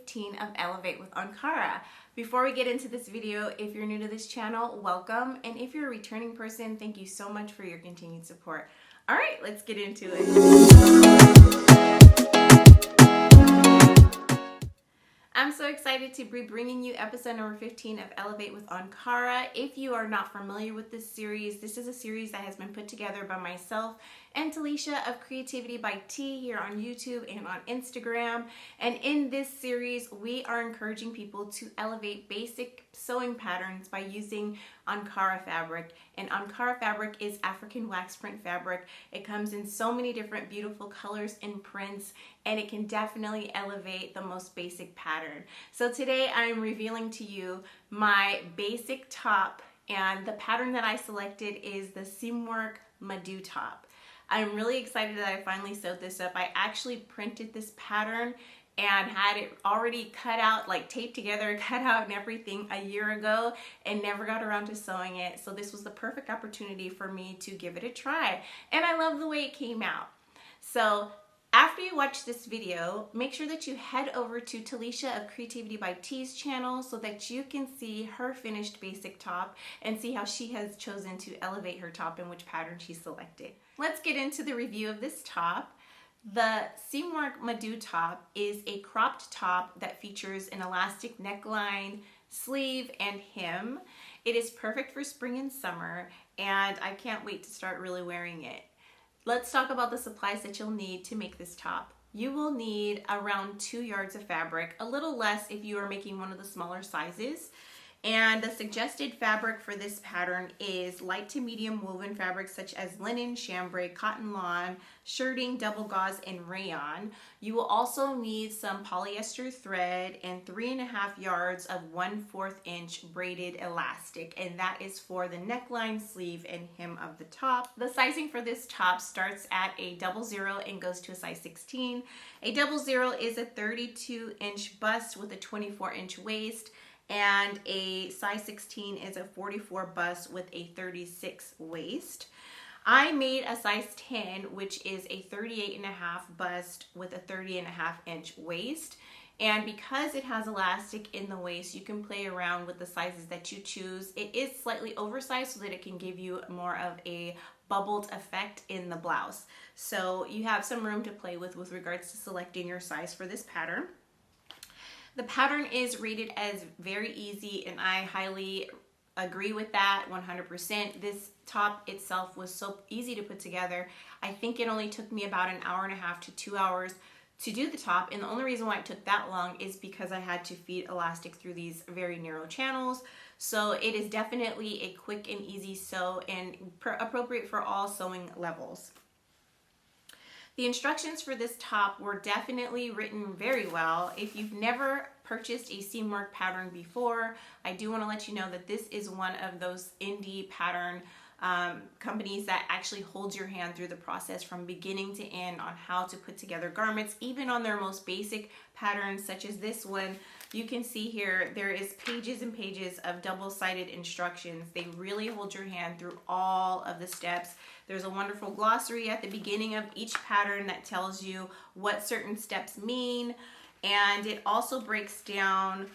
15 of Elevate with Ankara. Before we get into this video, if you're new to this channel, welcome. And if you're a returning person, thank you so much for your continued support. All right, let's get into it. I'm so excited to be bringing you episode number 15 of Elevate with Ankara. If you are not familiar with this is a series that has been put together by myself and Talisha of Creativity by T here on YouTube and on Instagram. And in this series, we are encouraging people to elevate basic sewing patterns by using Ankara fabric. And Ankara fabric is African wax print fabric. It comes in so many different beautiful colors and prints, and it can definitely elevate the most basic pattern. So today I'm revealing to you my basic top, and the pattern that I selected is the Seamwork Madhu top. I'm really excited that I finally sewed this up. I actually printed this pattern and had it already cut out, like taped together, cut out and everything a year ago, and never got around to sewing it. So this was the perfect opportunity for me to give it a try. And I love the way it came out. So after you watch this video, make sure that you head over to Talisha of Creativity by T's channel so that you can see her finished basic top and see how she has chosen to elevate her top and which pattern she selected. Let's get into the review of this top. The Seamwork Madhu top is a cropped top that features an elastic neckline, sleeve, and hem. It is perfect for spring and summer, and I can't wait to start really wearing it. Let's talk about the supplies that you'll need to make this top. You will need around 2 yards of fabric, a little less if you are making one of the smaller sizes. And the suggested fabric for this pattern is light to medium woven fabrics such as linen, chambray, cotton lawn, shirting, double gauze, and rayon. You will also need some polyester thread and 3.5 yards of 1/4 inch braided elastic, and that is for the neckline, sleeve, and hem of the top. The sizing for this top starts at a 00 and goes to a size 16. A 00 is a 32-inch bust with a 24-inch waist, and a size 16 is a 44 bust with a 36 waist. I made a size 10, which is a 38.5 bust with a 30.5 inch waist. And because it has elastic in the waist, you can play around with the sizes that you choose. It is slightly oversized so that it can give you more of a bubbled effect in the blouse. So you have some room to play with regards to selecting your size for this pattern. The pattern is rated as very easy, and I highly agree with that 100%. This top itself was so easy to put together. I think it only took me about 1.5 hours to 2 hours to do the top, and the only reason why it took that long is because I had to feed elastic through these very narrow channels. So it is definitely a quick and easy sew and appropriate for all sewing levels. The instructions for this top were definitely written very well. If you've never purchased a Seamwork pattern before, I do want to let you know that this is one of those indie pattern companies that actually holds your hand through the process from beginning to end on how to put together garments. Even on their most basic patterns, such as this one, you can see here there is pages and pages of double-sided instructions. They really hold your hand through all of the steps. There's a wonderful glossary at the beginning of each pattern that tells you what certain steps mean, and it also breaks down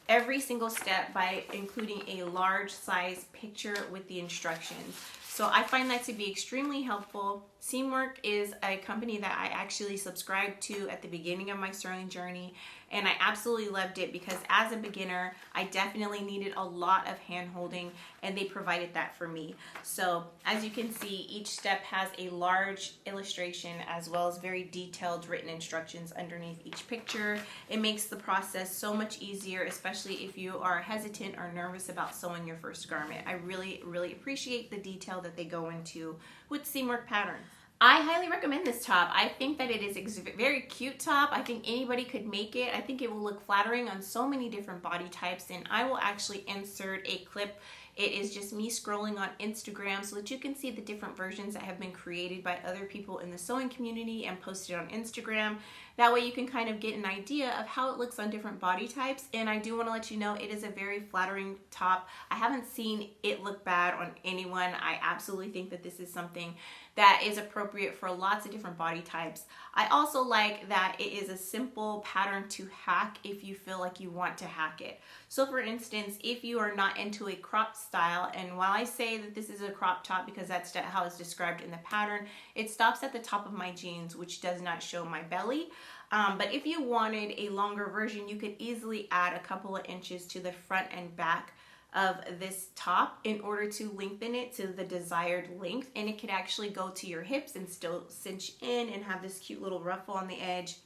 every single step by including a large size picture with the instructions. So I find that to be extremely helpful. Seamwork is a company that I actually subscribed to at the beginning of my sewing journey, and I absolutely loved it because as a beginner, I definitely needed a lot of hand holding, and they provided that for me. So as you can see, each step has a large illustration as well as very detailed written instructions underneath each picture. It makes the process so much easier, especially if you are hesitant or nervous about sewing your first garment. I really, really appreciate the detail that they go into with Seamwork patterns. I highly recommend this top. I think that it is a very cute top. I think anybody could make it. I think it will look flattering on so many different body types, and I will actually insert a clip. It is just me scrolling on Instagram so that you can see the different versions that have been created by other people in the sewing community and posted on Instagram. That way you can kind of get an idea of how it looks on different body types. And I do want to let you know it is a very flattering top. I haven't seen it look bad on anyone. I absolutely think that this is something that is appropriate for lots of different body types. I also like that it is a simple pattern to hack if you feel like you want to hack it. So for instance, if you are not into a cropped style, and while I say that this is a crop top because that's how it's described in the pattern, it stops at the top of my jeans, which does not show my belly. But if you wanted a longer version, you could easily add a couple of inches to the front and back of this top in order to lengthen it to the desired length, and it could actually go to your hips and still cinch in and have this cute little ruffle on the edge.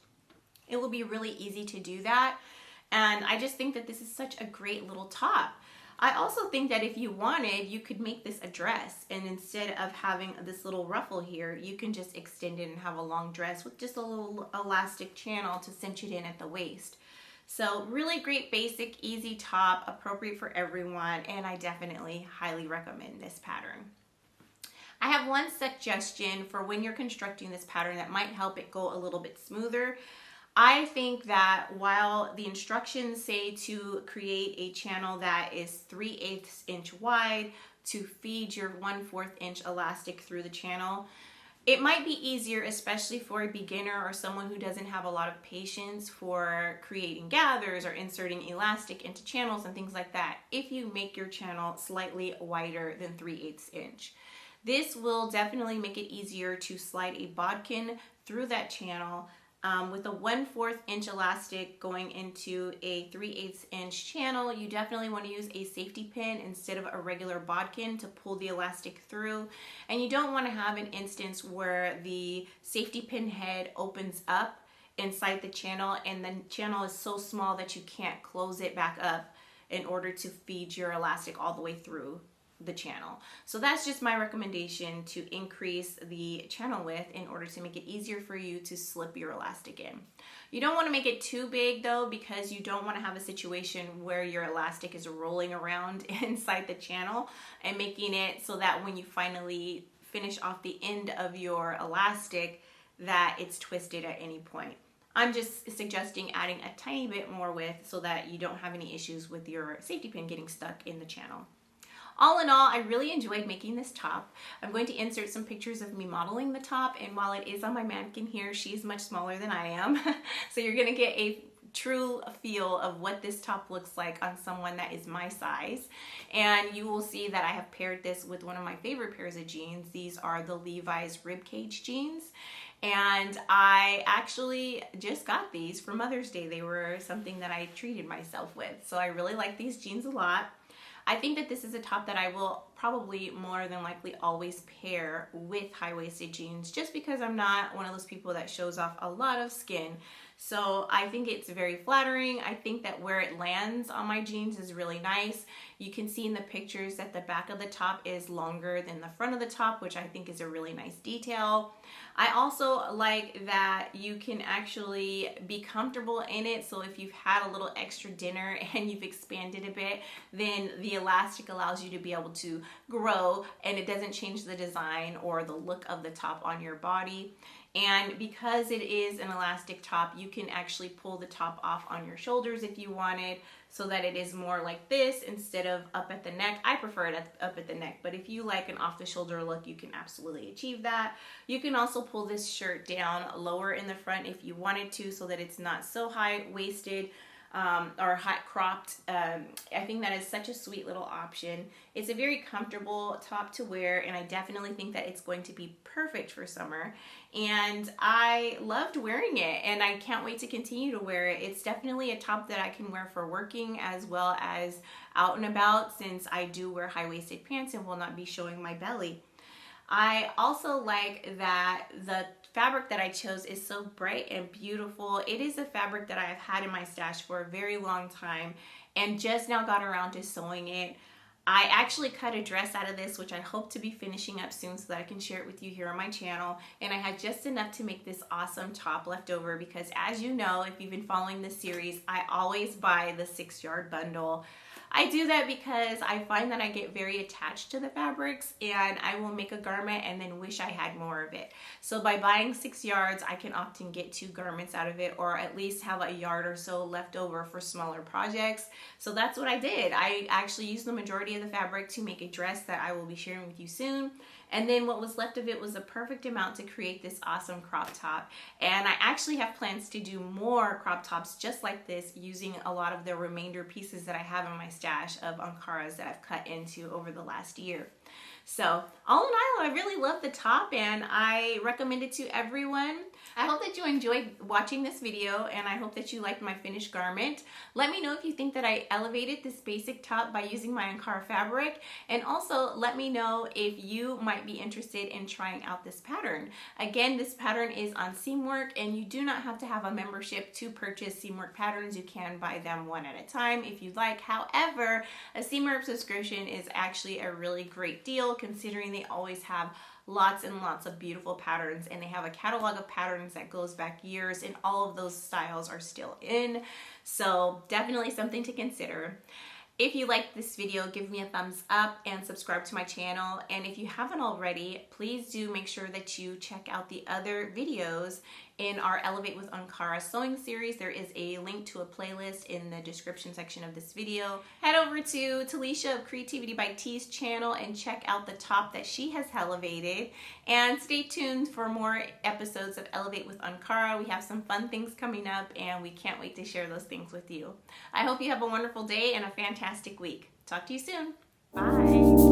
It will be really easy to do that, and I just think that this is such a great little top. I also think that if you wanted, you could make this a dress, and instead of having this little ruffle here, you can just extend it and have a long dress with just a little elastic channel to cinch it in at the waist. So really great, basic, easy top, appropriate for everyone, and I definitely highly recommend this pattern. I have one suggestion for when you're constructing this pattern that might help it go a little bit smoother. I think that while the instructions say to create a channel that is 3/8 inch wide to feed your 1/4 inch elastic through the channel, it might be easier, especially for a beginner or someone who doesn't have a lot of patience for creating gathers or inserting elastic into channels and things like that, if you make your channel slightly wider than 3/8 inch. This will definitely make it easier to slide a bodkin through that channel. With a 1/4 inch elastic going into a 3/8 inch channel, you definitely want to use a safety pin instead of a regular bodkin to pull the elastic through. And you don't want to have an instance where the safety pin head opens up inside the channel and the channel is so small that you can't close it back up in order to feed your elastic all the way through the channel. So that's just my recommendation, to increase the channel width in order to make it easier for you to slip your elastic in. You don't want to make it too big though, because you don't want to have a situation where your elastic is rolling around inside the channel and making it so that when you finally finish off the end of your elastic that it's twisted at any point. I'm just suggesting adding a tiny bit more width so that you don't have any issues with your safety pin getting stuck in the channel. All in all, I really enjoyed making this top. I'm going to insert some pictures of me modeling the top, and while it is on my mannequin here, she's much smaller than I am. So you're gonna get a true feel of what this top looks like on someone that is my size. And you will see that I have paired this with one of my favorite pairs of jeans. These are the Levi's ribcage jeans. And I actually just got these for Mother's Day. They were something that I treated myself with. So I really like these jeans a lot. I think that this is a top that I will probably more than likely always pair with high-waisted jeans, just because I'm not one of those people that shows off a lot of skin. So I think it's very flattering. I think that where it lands on my jeans is really nice. You can see in the pictures that the back of the top is longer than the front of the top, which I think is a really nice detail. I also like that you can actually be comfortable in it. So if you've had a little extra dinner and you've expanded a bit, then the elastic allows you to be able to grow, and it doesn't change the design or the look of the top on your body. And because it is an elastic top, you can actually pull the top off on your shoulders if you wanted, so that it is more like this instead of up at the neck. I prefer it up at the neck, but if you like an off the shoulder look, you can absolutely achieve that. You can also pull this shirt down lower in the front if you wanted to, so that it's not so high waisted or high cropped. I think that is such a sweet little option. It's a very comfortable top to wear, and I definitely think that it's going to be perfect for summer. And I loved wearing it, and I can't wait to continue to wear it. It's definitely a top that I can wear for working as well as out and about, since I do wear high-waisted pants and will not be showing my belly. I also like that the fabric that I chose is so bright and beautiful. It is a fabric that I have had in my stash for a very long time and just now got around to sewing it. I actually cut a dress out of this, which I hope to be finishing up soon so that I can share it with you here on my channel. And I had just enough to make this awesome top left over, because as you know, if you've been following this series, I always buy the 6-yard bundle. I do that because I find that I get very attached to the fabrics, and I will make a garment and then wish I had more of it. So by buying 6 yards, I can often get 2 garments out of it, or at least have a yard or so left over for smaller projects. So that's what I did. I actually used the majority of the fabric to make a dress that I will be sharing with you soon. And then what was left of it was a perfect amount to create this awesome crop top. And I actually have plans to do more crop tops just like this, using a lot of the remainder pieces that I have in my stash of Ankaras that I've cut into over the last year. So all in all, I really love the top and I recommend it to everyone. I hope that you enjoyed watching this video, and I hope that you liked my finished garment. Let me know if you think that I elevated this basic top by using my Ankara fabric, and also let me know if you might be interested in trying out this pattern. Again, this pattern is on Seamwork, and you do not have to have a membership to purchase Seamwork patterns. You can buy them one at a time if you'd like. However, a Seamwork subscription is actually a really great deal, considering they always have lots and lots of beautiful patterns, and they have a catalog of patterns that goes back years, and all of those styles are still in. So definitely something to consider. If you liked this video, give me a thumbs up and subscribe to my channel. And if you haven't already, please do make sure that you check out the other videos in our Elevate with Ankara sewing series. There is a link to a playlist in the description section of this video. Head over to Talisha of Creativity by T's channel and check out the top that she has elevated. And stay tuned for more episodes of Elevate with Ankara. We have some fun things coming up, and we can't wait to share those things with you. I hope you have a wonderful day and a fantastic week. Talk to you soon. Bye.